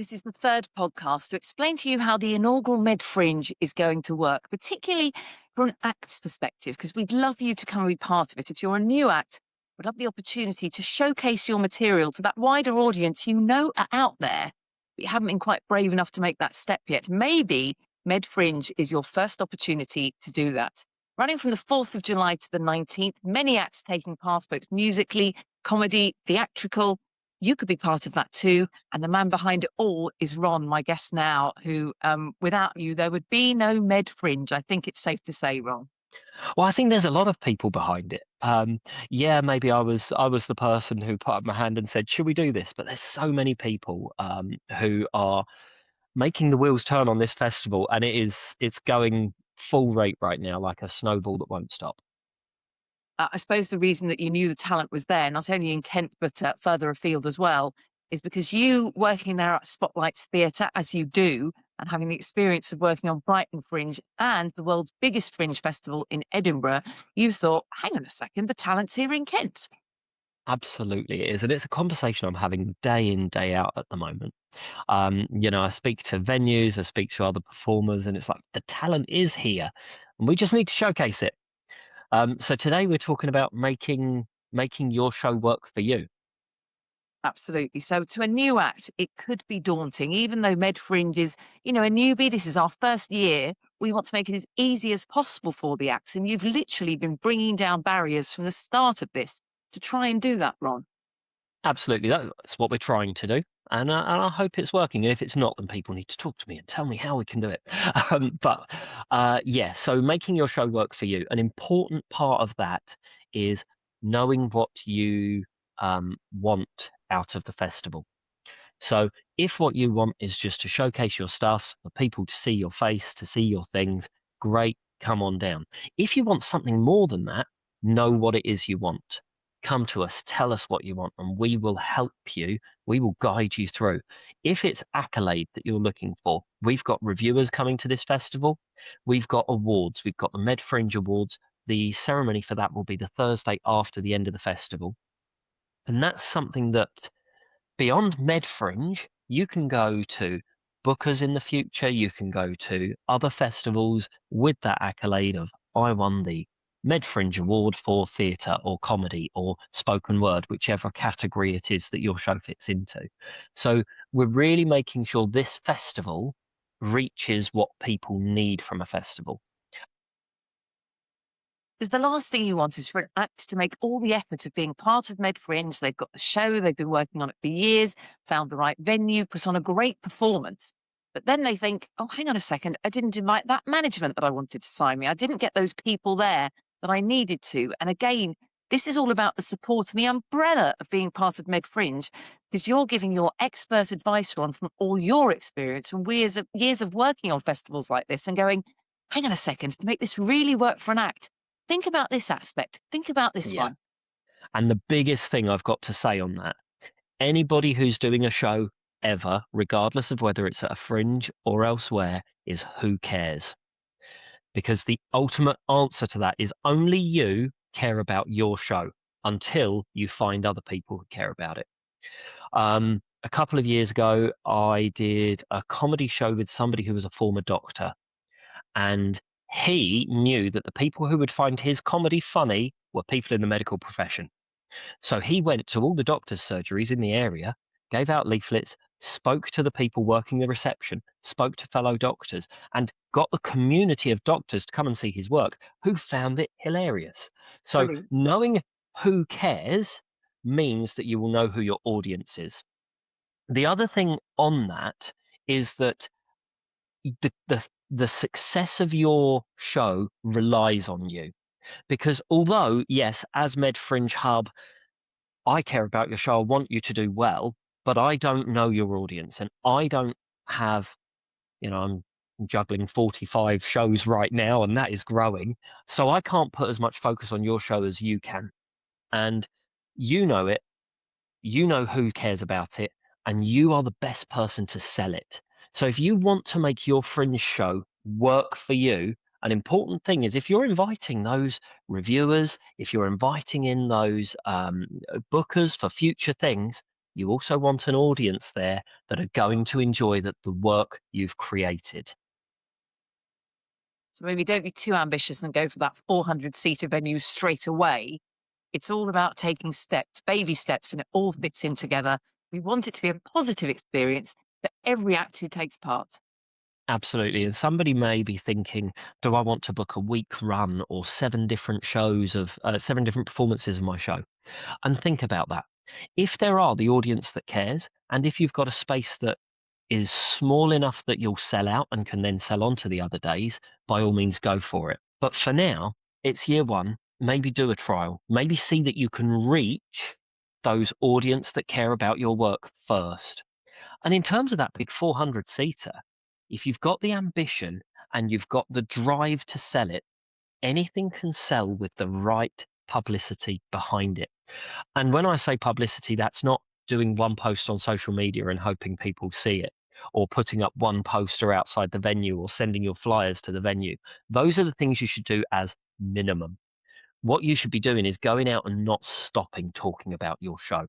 This is the third podcast to explain to you how the inaugural Med Fringe is going to work, particularly from an act's perspective, because we'd love you to come and be part of it. If you're a new act, we'd love the opportunity to showcase your material to that wider audience you know are out there, but you haven't been quite brave enough to make that step yet. Maybe Med Fringe is your first opportunity to do that. Running from the 4th of July to the 19th, many acts taking part, both musically, comedy, theatrical. You could be part of that too. And the man behind it all is Ron, my guest now, who, without you, there would be no Med Fringe. I think it's safe to say, Ron. Well, I think there's a lot of people behind it. Yeah, maybe I was the person who put up my hand and said, "Should we do this?" But there's so many people who are making the wheels turn on this festival, and it's going full rate right now, like a snowball that won't stop. I suppose the reason that you knew the talent was there, not only in Kent, but further afield as well, is because you working there at Spotlight's Theatre, as you do, and having the experience of working on Brighton Fringe and the world's biggest fringe festival in Edinburgh, you thought, hang on a second, the talent's here in Kent. Absolutely, it is, and it's a conversation I'm having day in, day out at the moment. I speak to venues, I speak to other performers, and it's like the talent is here, and we just need to showcase it. So today we're talking about making your show work for you. Absolutely. So to a new act, it could be daunting, even though Med Fringe is, a newbie. This is our first year. We want to make it as easy as possible for the acts. And you've literally been bringing down barriers from the start of this to try and do that, Ron. Absolutely, that's what we're trying to do, and I hope it's working. And if it's not, then people need to talk to me and tell me how we can do it. Yeah, so making your show work for you, an important part of that is knowing what you want out of the festival. So if what you want is just to showcase your stuff, for people to see your face, to see your things, great, come on down. If you want something more than that, know what it is you want. Come to us, tell us what you want, and we will help you. We will guide you through. If it's accolade that you're looking for, we've got reviewers coming to this festival. We've got awards. We've got the Med Fringe Awards. The ceremony for that will be the Thursday after the end of the festival. And that's something that beyond Med Fringe, you can go to bookers in the future, you can go to other festivals with that accolade of I won the Med Fringe Award for theatre or comedy or spoken word, whichever category it is that your show fits into. So we're really making sure this festival reaches what people need from a festival. Because the last thing you want is for an act to make all the effort of being part of Med Fringe. They've got the show, they've been working on it for years, found the right venue, put on a great performance. But then they think, oh, hang on a second, I didn't invite that management that I wanted to sign me. I didn't get those people there that I needed to. And again, this is all about the support and the umbrella of being part of Med Fringe, because you're giving your expert advice, Ron, from all your experience from years of working on festivals like this and going, hang on a second, to make this really work for an act, think about this aspect. Think about this Yeah. one. And the biggest thing I've got to say on that, anybody who's doing a show ever, regardless of whether it's at a fringe or elsewhere, is who cares? Because the ultimate answer to that is only you care about your show until you find other people who care about it. A couple of years ago, I did a comedy show with somebody who was a former doctor, and he knew that the people who would find his comedy funny were people in the medical profession. So he went to all the doctors' surgeries in the area, gave out leaflets, spoke to the people working the reception, spoke to fellow doctors, and got the community of doctors to come and see his work who found it hilarious. So Brilliant. knowing who cares means that you will know who your audience is. The other thing on that is that the success of your show relies on you. Because although, yes, as Med Fringe Hub, I care about your show. I want you to do well, but I don't know your audience, and I don't have, I'm juggling 45 shows right now, and that is growing. So I can't put as much focus on your show as you can. And you know it, you know who cares about it, and you are the best person to sell it. So if you want to make your fringe show work for you, an important thing is if you're inviting those reviewers, if you're inviting in those bookers for future things, you also want an audience there that are going to enjoy the work you've created. So maybe don't be too ambitious and go for that 400-seater venue straight away. It's all about taking steps, baby steps, and it all fits in together. We want it to be a positive experience for every act who takes part. Absolutely. And somebody may be thinking, do I want to book a week run or 7 different performances of my show? And think about that. If there are the audience that cares, and if you've got a space that is small enough that you'll sell out and can then sell on to the other days, by all means go for it. But for now, it's year one. Maybe do a trial. Maybe see that you can reach those audience that care about your work first. And in terms of that big 400-seater, if you've got the ambition and you've got the drive to sell it, anything can sell with the right publicity behind it. And when I say publicity, that's not doing one post on social media and hoping people see it, or putting up one poster outside the venue, or sending your flyers to the venue. Those are the things you should do as minimum. What you should be doing is going out and not stopping talking about your show.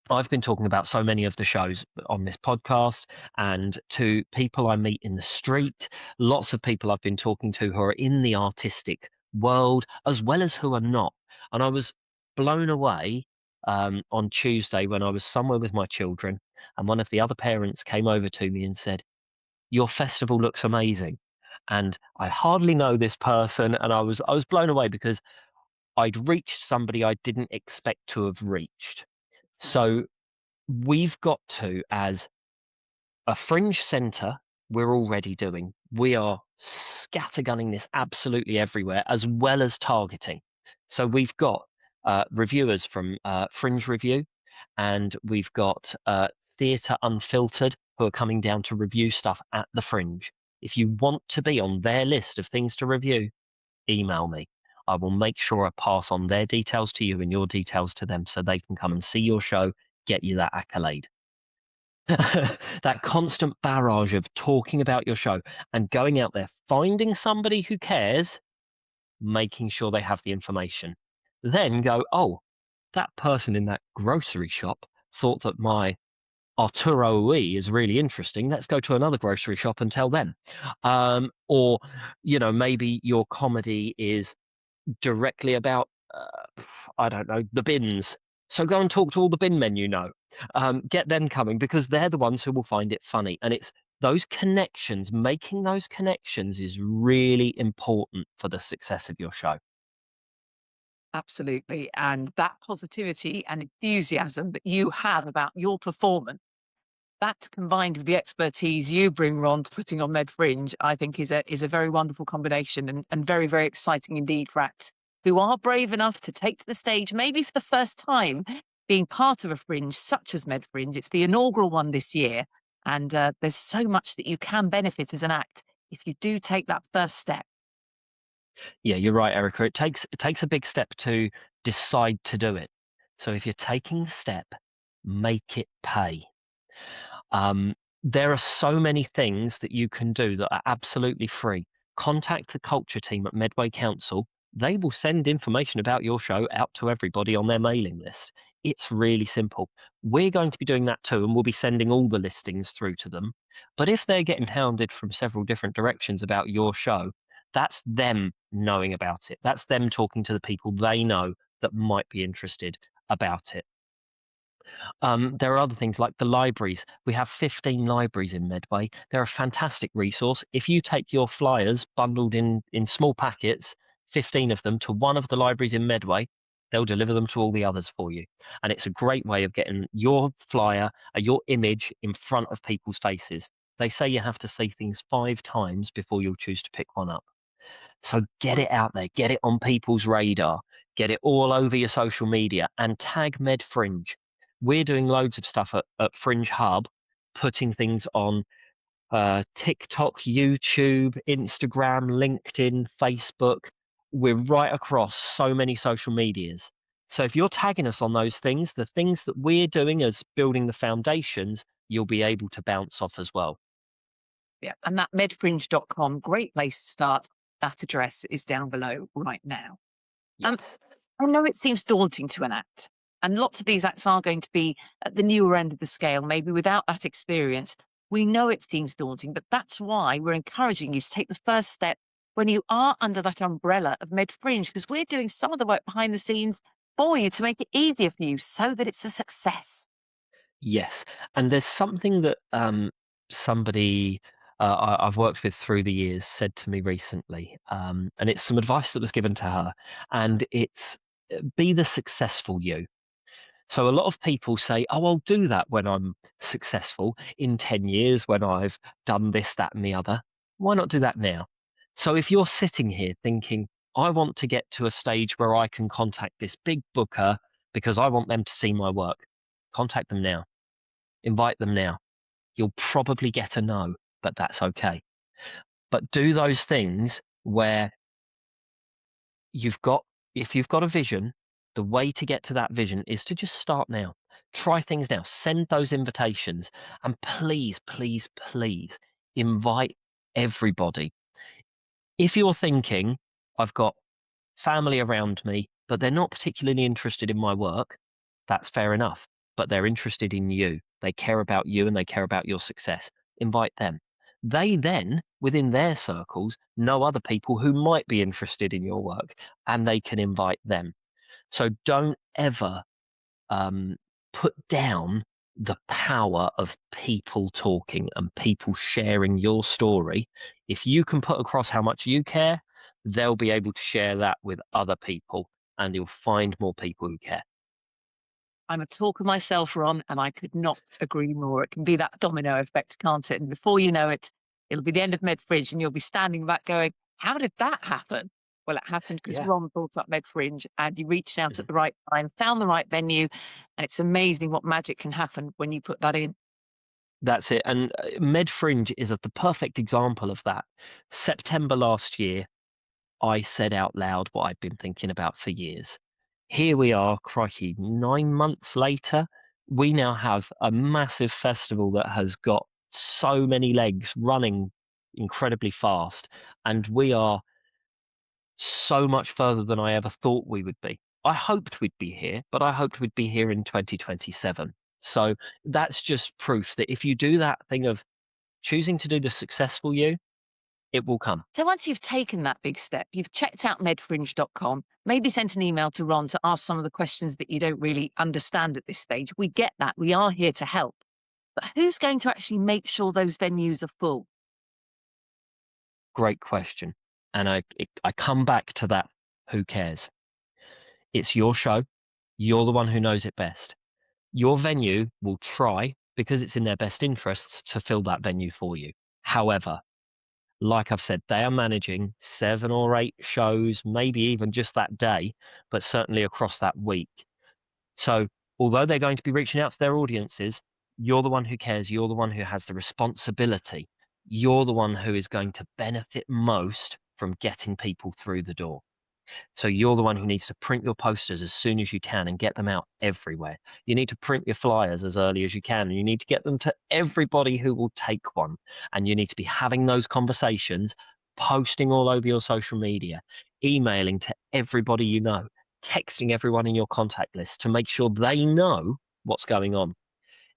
I've been talking about so many of the shows on this podcast, and to people I meet in the street, lots of people I've been talking to who are in the artistic world as well as who are not. And I was blown away on Tuesday when I was somewhere with my children, and one of the other parents came over to me and said, "Your festival looks amazing." And I hardly know this person, and I was blown away because I'd reached somebody I didn't expect to have reached. So we've got to, as a fringe centre, we're already doing. We are scattergunning this absolutely everywhere, as well as targeting. So we've got reviewers from Fringe Review, and we've got Theatre Unfiltered, who are coming down to review stuff at the Fringe. If you want to be on their list of things to review, email me. I will make sure I pass on their details to you and your details to them so they can come and see your show, get you that accolade. That constant barrage of talking about your show and going out there, finding somebody who cares, making sure they have the information. Then go, oh, that person in that grocery shop thought that my Arturo Ui is really interesting. Let's go to another grocery shop and tell them. Or, maybe your comedy is directly about, I don't know, the bins. So go and talk to all the bin men you know. Get them coming because they're the ones who will find it funny. And it's those connections, making those connections is really important for the success of your show. Absolutely. And that positivity and enthusiasm that you have about your performance, that combined with the expertise you bring, Ron, to putting on Med Fringe, I think is a very wonderful combination and very, very exciting indeed for acts who are brave enough to take to the stage, maybe for the first time, being part of a fringe such as Med Fringe. It's the inaugural one this year. And there's so much that you can benefit as an act if you do take that first step. Yeah, you're right, Erica. It takes a big step to decide to do it. So if you're taking the step, make it pay. Um, there are so many things that you can do that are absolutely free. Contact the culture team at Medway Council. They will send information about your show out to everybody on their mailing list. It's really simple. We're going to be doing that too, and we'll be sending all the listings through to them. But if they're getting hounded from several different directions about your show, that's them knowing about it. That's them talking to the people they know that might be interested about it. There are other things like the libraries. We have 15 libraries in Medway. They're a fantastic resource. If you take your flyers bundled in small packets, 15 of them, to one of the libraries in Medway, they'll deliver them to all the others for you. And it's a great way of getting your flyer, your image in front of people's faces. They say you have to say things 5 times before you'll choose to pick one up. So get it out there, get it on people's radar, get it all over your social media, and tag Med Fringe. We're doing loads of stuff at Fringe Hub, putting things on TikTok, YouTube, Instagram, LinkedIn, Facebook. We're right across so many social medias. So if you're tagging us on those things, the things that we're doing as building the foundations, you'll be able to bounce off as well. Yeah. And that medfringe.com, great place to start. That address is down below right now. Um, Yes. I know it seems daunting to enact, And lots of these acts are going to be at the newer end of the scale, maybe without that experience. We know it seems daunting, but that's why we're encouraging you to take the first step when you are under that umbrella of Med Fringe, because we're doing some of the work behind the scenes for you to make it easier for you so that it's a success. Yes, and there's something that somebody I've worked with through the years said to me recently, and it's some advice that was given to her, and it's be the successful you. So a lot of people say, "Oh, I'll do that when I'm successful in 10 years, when I've done this, that, and the other." Why not do that now? So if you're sitting here thinking, "I want to get to a stage where I can contact this big booker because I want them to see my work," contact them now. Invite them now. You'll probably get a no, but that's okay. But do those things where you've got, if you've got a vision, the way to get to that vision is to just start now. Try things now. Send those invitations. And please, please, please invite everybody. If you're thinking, I've got family around me, but they're not particularly interested in my work, that's fair enough. But they're interested in you. They care about you and they care about your success. Invite them. They then, within their circles, know other people who might be interested in your work and they can invite them. So don't ever um, put down the power of people talking and people sharing your story. If you can put across how much you care, they'll be able to share that with other people and you'll find more people who care. I'm a talker myself, Ron, and I could not agree more. It can be that domino effect, can't it? And before you know it, it'll be the end of Med Fringe and you'll be standing back going, how did that happen? Well, it happened because Yeah. Ron brought up Med Fringe and you reached out Mhm. at the right time, found the right venue, and it's amazing what magic can happen when you put that in. That's it. And Med Fringe is the perfect example of that. September last year, I said out loud what I'd been thinking about for years. Here we are, crikey, 9 months later, we now have a massive festival that has got so many legs running incredibly fast, and we are so much further than I ever thought we would be. I hoped we'd be here, but I hoped we'd be here in 2027. So that's just proof that if you do that thing of choosing to do the successful you, it will come. So once you've taken that big step, you've checked out medfringe.com, maybe sent an email to Ron to ask some of the questions that you don't really understand at this stage. We get that. We are here to help. But who's going to actually make sure those venues are full? Great question. And I come back to that. Who cares? It's your show. You're the one who knows it best. Your venue will try, because it's in their best interests, to fill that venue for you. However, like I've said, they are managing 7 or 8 shows, maybe even just that day, but certainly across that week. So, although they're going to be reaching out to their audiences, you're the one who cares. You're the one who has the responsibility. You're the one who is going to benefit most from getting people through the door. So you're the one who needs to print your posters as soon as you can and get them out everywhere. You need to print your flyers as early as you can, and you need to get them to everybody who will take one. And you need to be having those conversations, posting all over your social media, emailing to everybody you know, texting everyone in your contact list to make sure they know what's going on.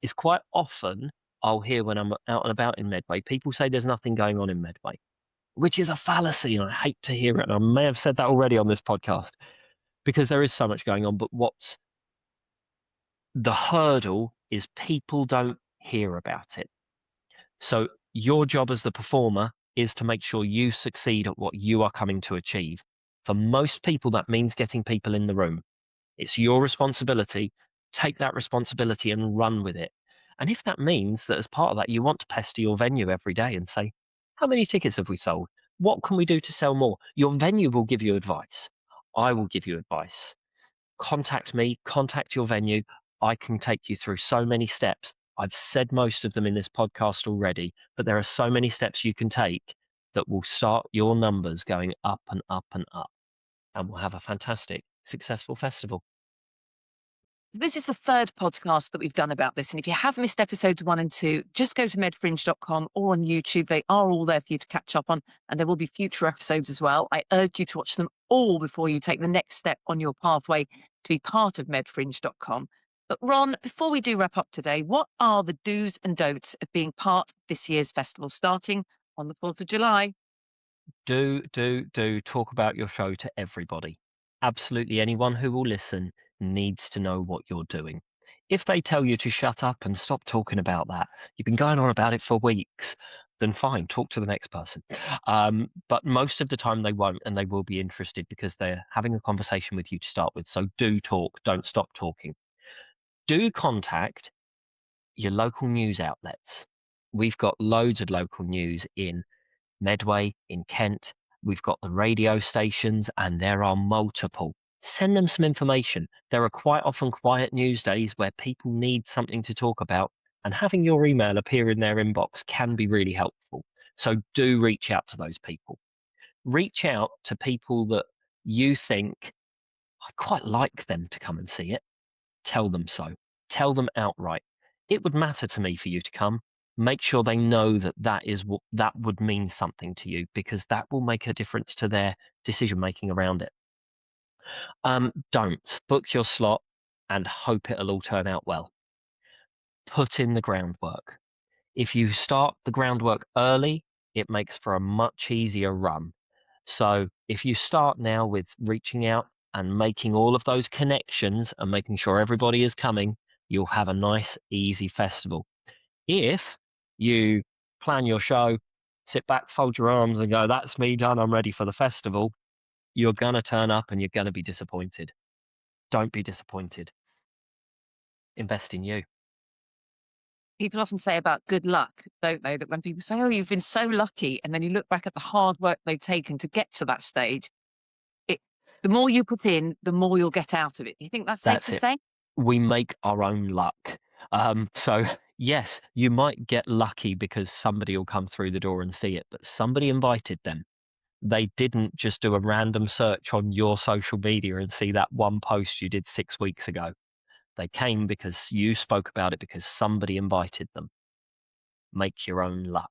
It's quite often I'll hear when I'm out and about in Medway, people say there's nothing going on in Medway, which is a fallacy. And I hate to hear it. And I may have said that already on this podcast because there is so much going on. But what's the hurdle is people don't hear about it. So your job as the performer is to make sure you succeed at what you are coming to achieve. For most people, that means getting people in the room. It's your responsibility. Take that responsibility and run with it. And if that means that as part of that, you want to pester your venue every day and say, how many tickets have we sold? What can we do to sell more? Your venue will give you advice. I will give you advice. Contact me, contact your venue. I can take you through so many steps. I've said most of them in this podcast already, but there are so many steps you can take that will start your numbers going up and up and up. And we'll have a fantastic, successful festival. So this is the third podcast that we've done about this. And if you have missed episodes 1 and 2, just go to medfringe.com or on YouTube. They are all there for you to catch up on. And there will be future episodes as well. I urge you to watch them all before you take the next step on your pathway to be part of medfringe.com. But Ron, before we do wrap up today, what are the do's and don'ts of being part of this year's festival starting on the 4th of July? Do talk about your show to everybody. Absolutely anyone who will listen needs to know what you're doing. If they tell you to shut up and stop talking about that, you've been going on about it for weeks, then fine, talk to the next person. But most of the time they won't, and they will be interested because they're having a conversation with you to start with. So do talk, don't stop talking. Do contact your local news outlets. We've got loads of local news in Medway, in Kent. We've got the radio stations, and there are multiple. Send them some information. There are quite often quiet news days where people need something to talk about, and having your email appear in their inbox can be really helpful. So do reach out to those people. Reach out to people that you think, I'd quite like them to come and see it. Tell them so. Tell them outright. It would matter to me for you to come. Make sure they know that that would mean something to you, because that will make a difference to their decision making around it. Don't book your slot and hope it'll all turn out well. Put in the groundwork. If you start the groundwork early, it makes for a much easier run. So if you start now with reaching out and making all of those connections and making sure everybody is coming, you'll have a nice, easy festival. If you plan your show, sit back, fold your arms and go, that's me done, I'm ready for the festival, you're going to turn up and you're going to be disappointed. Don't be disappointed. Invest in you. People often say about good luck, don't they? That when people say, oh, you've been so lucky, and then you look back at the hard work they've taken to get to that stage, the more you put in, the more you'll get out of it. Do you think that's safe That's to it. say? We make our own luck. So yes, you might get lucky because somebody will come through the door and see it, but somebody invited them. They didn't just do a random search on your social media and see that one post you did 6 weeks ago. They came because you spoke about it, because somebody invited them. Make your own luck.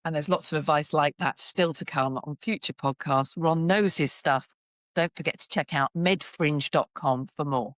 And there's lots of advice like that still to come on future podcasts. Ron knows his stuff. Don't forget to check out medfringe.com for more.